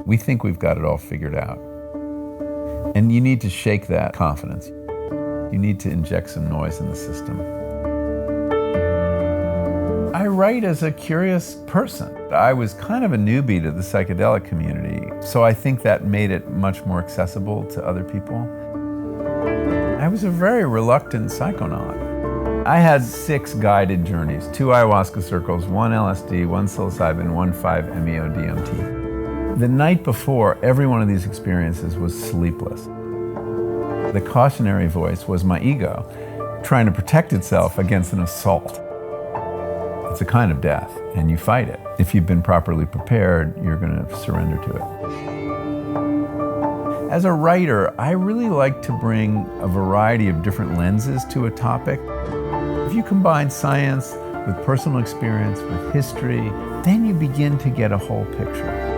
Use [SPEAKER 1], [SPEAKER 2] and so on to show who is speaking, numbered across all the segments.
[SPEAKER 1] We think we've got it all figured out. And you need to shake that confidence. You need to inject some noise in the system. I write as a curious person. I was kind of a newbie to the psychedelic community, so I think that made it much more accessible to other people. I was a very reluctant psychonaut. I had 6 guided journeys, 2 ayahuasca circles, 1 LSD, 1 psilocybin, 1 5-MeO-DMT. The night before every one of these experiences was sleepless. The cautionary voice was my ego, trying to protect itself against an assault. It's a kind of death, and you fight it. If you've been properly prepared, you're going to surrender to it. As a writer, I really like to bring a variety of different lenses to a topic. If you combine science with personal experience, with history, then you begin to get a whole picture.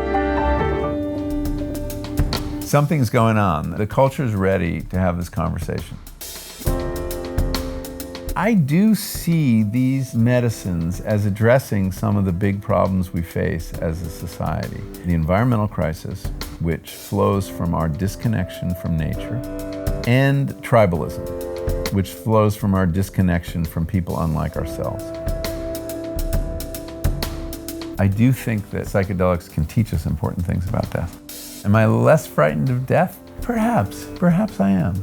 [SPEAKER 1] Something's going on. The culture's ready to have this conversation. I do see these medicines as addressing some of the big problems we face as a society. The environmental crisis, which flows from our disconnection from nature, and tribalism, which flows from our disconnection from people unlike ourselves. I do think that psychedelics can teach us important things about death. Am I less frightened of death? Perhaps I am.